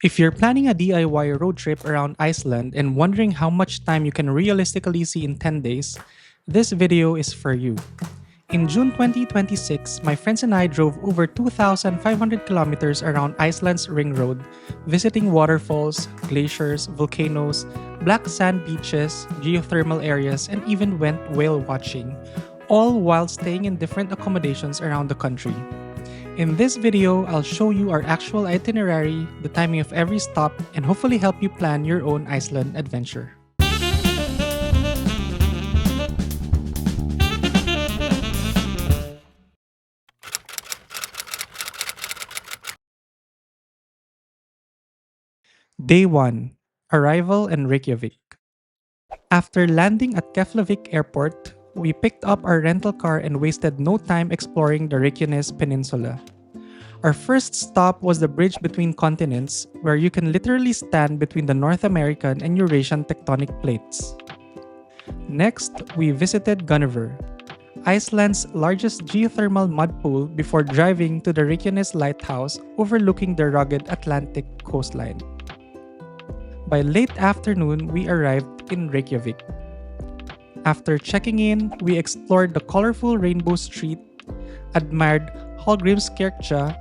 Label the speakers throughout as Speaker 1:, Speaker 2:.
Speaker 1: If you're planning a DIY road trip around Iceland and wondering how much time you can realistically see in 10 days, this video is for you. In June 2026, my friends and I drove over 2,500 kilometers around Iceland's Ring Road, visiting waterfalls, glaciers, volcanoes, black sand beaches, geothermal areas, and even went whale watching, all while staying in different accommodations around the country. In this video, I'll show you our actual itinerary, the timing of every stop, and hopefully help you plan your own Iceland adventure. Day 1. Arrival in Reykjavik. After landing at Keflavik Airport, we picked up our rental car and wasted no time exploring the Reykjanes Peninsula. Our first stop was the bridge between continents, where you can literally stand between the North American and Eurasian tectonic plates. Next, we visited Gunnever, Iceland's largest geothermal mud pool, before driving to the Reykjanes lighthouse overlooking the rugged Atlantic coastline. By late afternoon, we arrived in Reykjavik. After checking in, we explored the colorful Rainbow Street, admired Hallgrímskirkja,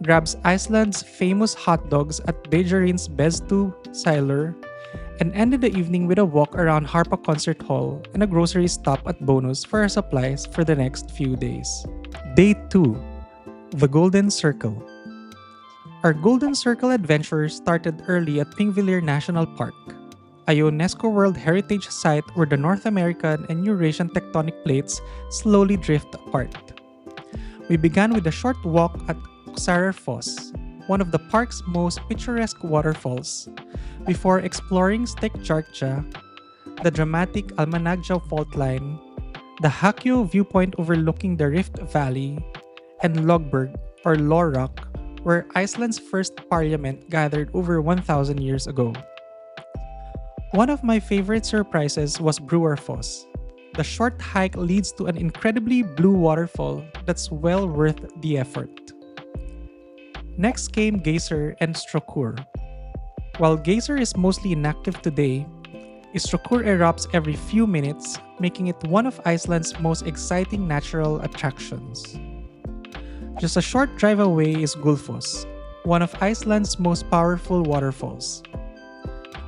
Speaker 1: grabbed Iceland's famous hot dogs at Beijarins Bestu Sælir, and ended the evening with a walk around Harpa Concert Hall and a grocery stop at Bonus for our supplies for the next few days. Day 2. The Golden Circle. Our Golden Circle adventure started early at Þingvellir National Park, a UNESCO World Heritage Site where the North American and Eurasian tectonic plates slowly drift apart. We began with a short walk at Gullfoss, one of the park's most picturesque waterfalls, before exploring Stekkjarkja, the dramatic Almannagjá fault line, the Hakio viewpoint overlooking the Rift Valley, and Logberg, or Lorrock, where Iceland's first parliament gathered over 1,000 years ago. One of my favorite surprises was Brewerfoss. The short hike leads to an incredibly blue waterfall that's well worth the effort. Next came Geysir and Strokkur. While Geysir is mostly inactive today, Strokkur erupts every few minutes, making it one of Iceland's most exciting natural attractions. Just a short drive away is Gullfoss, one of Iceland's most powerful waterfalls.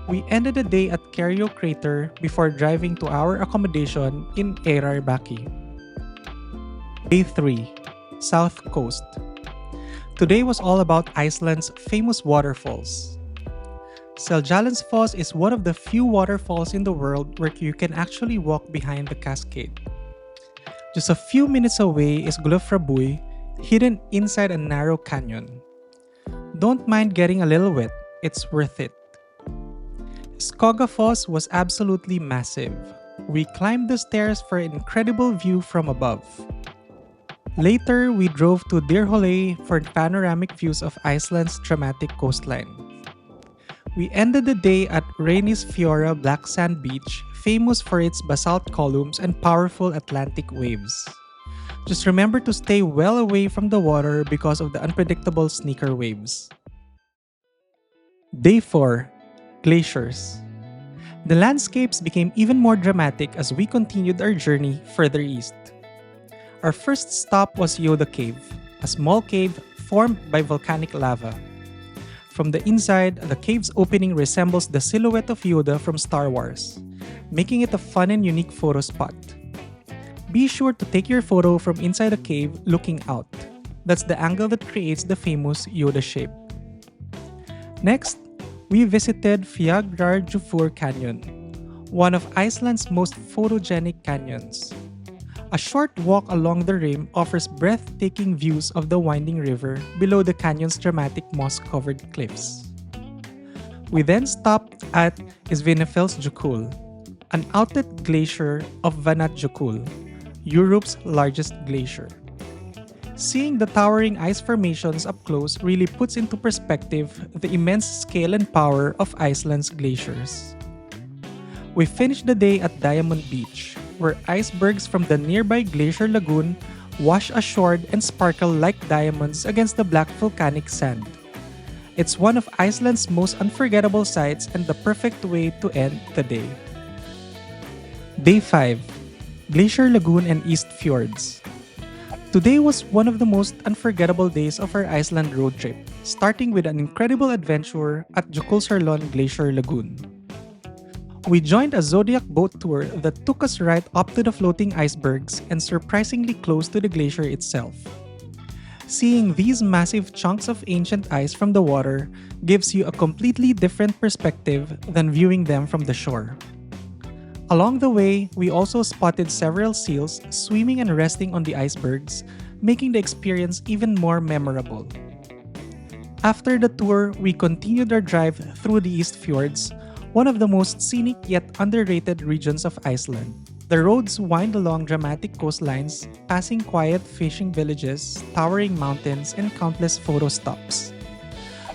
Speaker 1: We ended the day at Kerjo Crater before driving to our accommodation in Eyrarbakki. Day 3. South Coast. Today was all about Iceland's famous waterfalls. Seljalandsfoss is one of the few waterfalls in the world where you can actually walk behind the cascade. Just a few minutes away is Gullfoss, hidden inside a narrow canyon. Don't mind getting a little wet, it's worth it. Skógafoss was absolutely massive. We climbed the stairs for an incredible view from above. Later, we drove to Dyrhólaey for panoramic views of Iceland's dramatic coastline. We ended the day at Reynisfjara Black Sand Beach, famous for its basalt columns and powerful Atlantic waves. Just remember to stay well away from the water because of the unpredictable sneaker waves. Day 4. Glaciers. The landscapes became even more dramatic as we continued our journey further east. Our first stop was Yoda Cave, a small cave formed by volcanic lava. From the inside, the cave's opening resembles the silhouette of Yoda from Star Wars, making it a fun and unique photo spot. Be sure to take your photo from inside the cave looking out. That's the angle that creates the famous Yoda shape. Next, we visited Fjallajökull Canyon, one of Iceland's most photogenic canyons. A short walk along the rim offers breathtaking views of the winding river below the canyon's dramatic moss-covered cliffs. We then stopped at Snæfellsnes, an outlet glacier of Vatnajökull, Europe's largest glacier. Seeing the towering ice formations up close really puts into perspective the immense scale and power of Iceland's glaciers. We finished the day at Diamond Beach, where icebergs from the nearby Glacier Lagoon wash ashore and sparkle like diamonds against the black volcanic sand. It's one of Iceland's most unforgettable sights and the perfect way to end the day. Day 5. Glacier Lagoon and East Fjords. Today was one of the most unforgettable days of our Iceland road trip, starting with an incredible adventure at Jökulsárlón Glacier Lagoon. We joined a Zodiac boat tour that took us right up to the floating icebergs and surprisingly close to the glacier itself. Seeing these massive chunks of ancient ice from the water gives you a completely different perspective than viewing them from the shore. Along the way, we also spotted several seals swimming and resting on the icebergs, making the experience even more memorable. After the tour, we continued our drive through the East Fjords, one of the most scenic yet underrated regions of Iceland. The roads wind along dramatic coastlines, passing quiet fishing villages, towering mountains, and countless photo stops.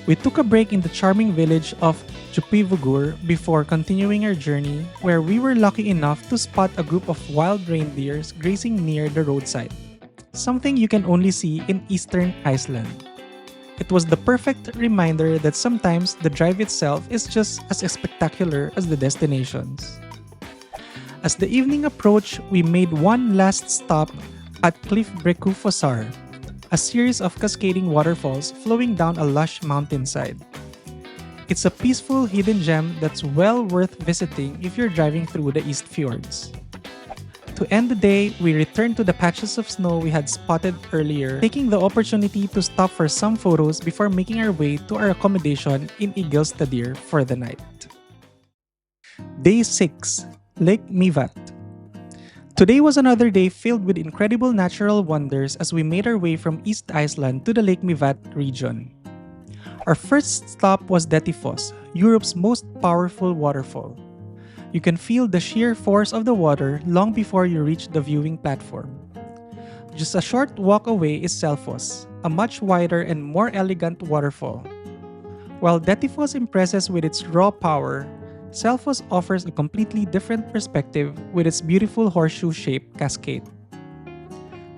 Speaker 1: We took a break in the charming village of Djúpivogur before continuing our journey, where we were lucky enough to spot a group of wild reindeers grazing near the roadside, something you can only see in eastern Iceland. It was the perfect reminder that sometimes the drive itself is just as spectacular as the destinations. As the evening approached, we made one last stop at Klifbrekkufossar, a series of cascading waterfalls flowing down a lush mountainside. It's a peaceful hidden gem that's well worth visiting if you're driving through the East Fjords. To end the day, we returned to the patches of snow we had spotted earlier, taking the opportunity to stop for some photos before making our way to our accommodation in Igilstadir for the night. Day 6. Lake Myvatn. Today was another day filled with incredible natural wonders as we made our way from East Iceland to the Lake Myvatn region. Our first stop was Dettifoss, Europe's most powerful waterfall. You can feel the sheer force of the water long before you reach the viewing platform. Just a short walk away is Selfoss, a much wider and more elegant waterfall. While Dettifoss impresses with its raw power, Selfoss offers a completely different perspective with its beautiful horseshoe-shaped cascade.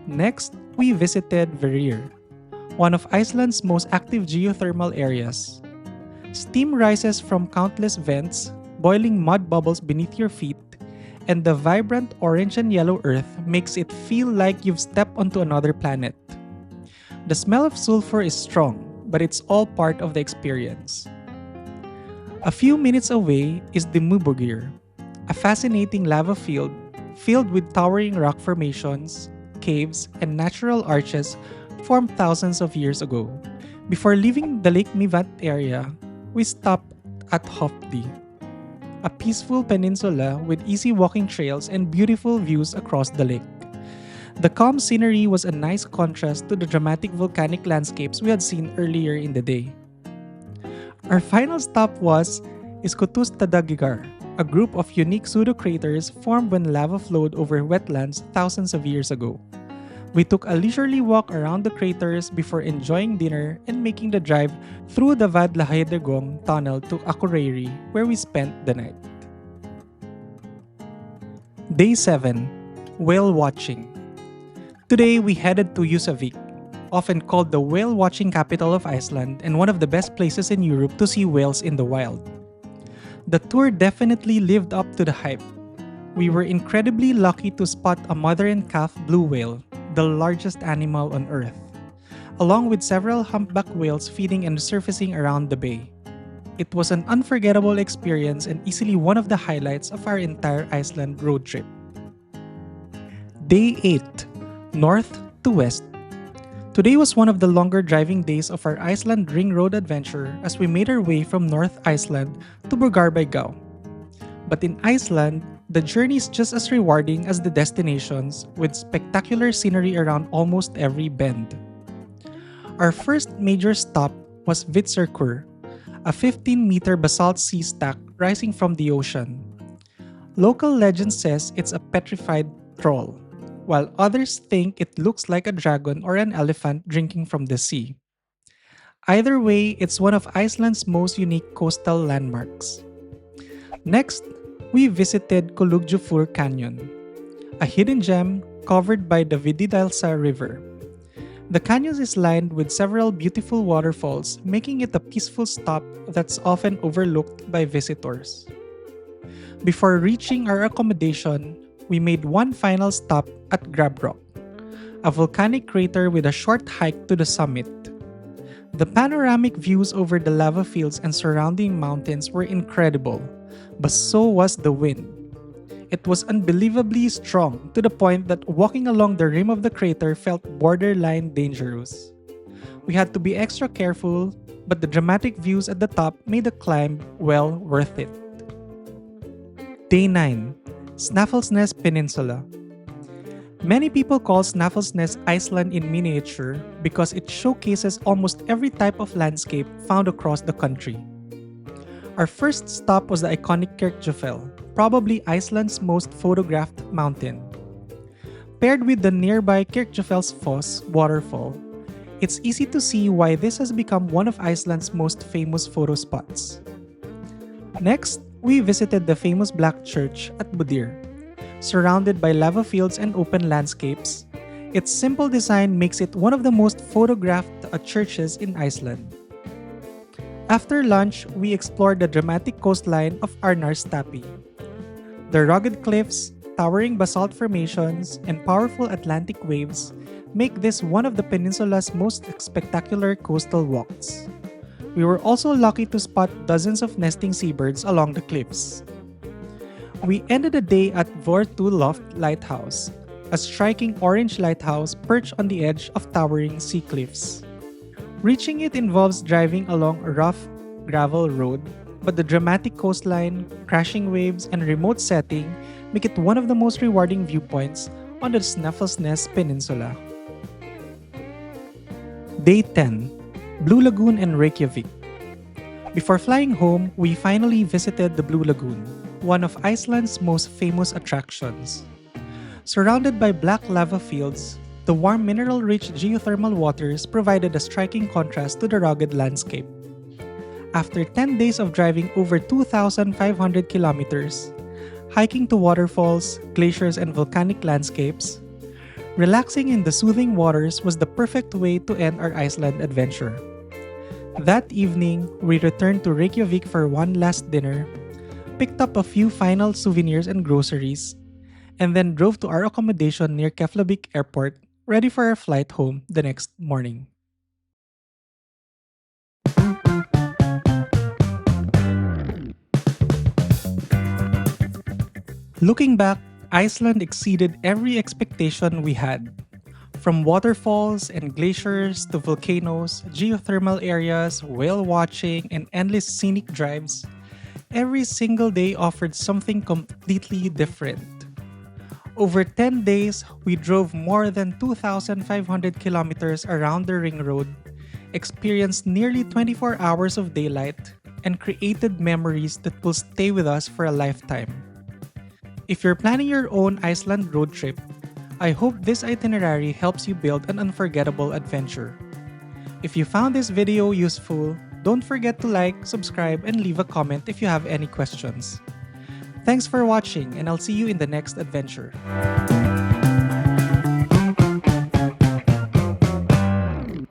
Speaker 1: Next, we visited Verir, one of Iceland's most active geothermal areas. Steam rises from countless vents, boiling mud bubbles beneath your feet, and the vibrant orange and yellow earth makes it feel like you've stepped onto another planet. The smell of sulfur is strong, but it's all part of the experience. A few minutes away is the Mubogir, a fascinating lava field filled with towering rock formations, caves, and natural arches formed thousands of years ago. Before leaving the Lake Myvatn area, we stopped at Hofdi, a peaceful peninsula with easy walking trails and beautiful views across the lake. The calm scenery was a nice contrast to the dramatic volcanic landscapes we had seen earlier in the day. Our final stop was Iskotustadagigar, a group of unique pseudo-craters formed when lava flowed over wetlands thousands of years ago. We took a leisurely walk around the craters before enjoying dinner and making the drive through the Vadlaheidegong tunnel to Akureyri, where we spent the night. Day 7. Whale Watching. Today we headed to Husavik, often called the whale-watching capital of Iceland and one of the best places in Europe to see whales in the wild. The tour definitely lived up to the hype. We were incredibly lucky to spot a mother and calf blue whale, the largest animal on Earth, along with several humpback whales feeding and surfacing around the bay. It was an unforgettable experience and easily one of the highlights of our entire Iceland road trip. Day 8. North to West. Today was one of the longer driving days of our Iceland Ring Road adventure as we made our way from North Iceland to Borgarbyggá. But in Iceland, the journey is just as rewarding as the destinations, with spectacular scenery around almost every bend. Our first major stop was Vitsarkur, a 15-meter basalt sea stack rising from the ocean. Local legend says it's a petrified troll, while others think it looks like a dragon or an elephant drinking from the sea. Either way, it's one of Iceland's most unique coastal landmarks. Next, we visited Kolugjufur Canyon, a hidden gem covered by the Vididalsa River. The canyon is lined with several beautiful waterfalls, making it a peaceful stop that's often overlooked by visitors. Before reaching our accommodation, we made one final stop at Grab Rock, a volcanic crater with a short hike to the summit. The panoramic views over the lava fields and surrounding mountains were incredible, but so was the wind. It was unbelievably strong to the point that walking along the rim of the crater felt borderline dangerous. We had to be extra careful, but the dramatic views at the top made the climb well worth it. Day 9. Snæfellsnes Peninsula. Many people call Snæfellsnes Iceland in miniature because it showcases almost every type of landscape found across the country. Our first stop was the iconic Kirkjufell, probably Iceland's most photographed mountain. Paired with the nearby Kirkjufellsfoss waterfall, it's easy to see why this has become one of Iceland's most famous photo spots. Next, we visited the famous Black Church at Budir. Surrounded by lava fields and open landscapes, its simple design makes it one of the most photographed churches in Iceland. After lunch, we explored the dramatic coastline of Arnarstapi. The rugged cliffs, towering basalt formations, and powerful Atlantic waves make this one of the peninsula's most spectacular coastal walks. We were also lucky to spot dozens of nesting seabirds along the cliffs. We ended the day at Vortuloft Lighthouse, a striking orange lighthouse perched on the edge of towering sea cliffs. Reaching it involves driving along a rough gravel road, but the dramatic coastline, crashing waves, and remote setting make it one of the most rewarding viewpoints on the Snæfellsnes Peninsula. Day 10. Blue Lagoon and Reykjavik. Before flying home, we finally visited the Blue Lagoon, one of Iceland's most famous attractions. Surrounded by black lava fields, the warm mineral-rich geothermal waters provided a striking contrast to the rugged landscape. After 10 days of driving over 2,500 kilometers, hiking to waterfalls, glaciers, and volcanic landscapes, relaxing in the soothing waters was the perfect way to end our Iceland adventure. That evening, we returned to Reykjavik for one last dinner, picked up a few final souvenirs and groceries, and then drove to our accommodation near Keflavik Airport, ready for our flight home the next morning. Looking back, Iceland exceeded every expectation we had. From waterfalls and glaciers to volcanoes, geothermal areas, whale watching, and endless scenic drives, every single day offered something completely different. Over 10 days, we drove more than 2,500 kilometers around the Ring Road, experienced nearly 24 hours of daylight, and created memories that will stay with us for a lifetime. If you're planning your own Iceland road trip, I hope this itinerary helps you build an unforgettable adventure. If you found this video useful, don't forget to like, subscribe, and leave a comment if you have any questions. Thanks for watching, and I'll see you in the next adventure.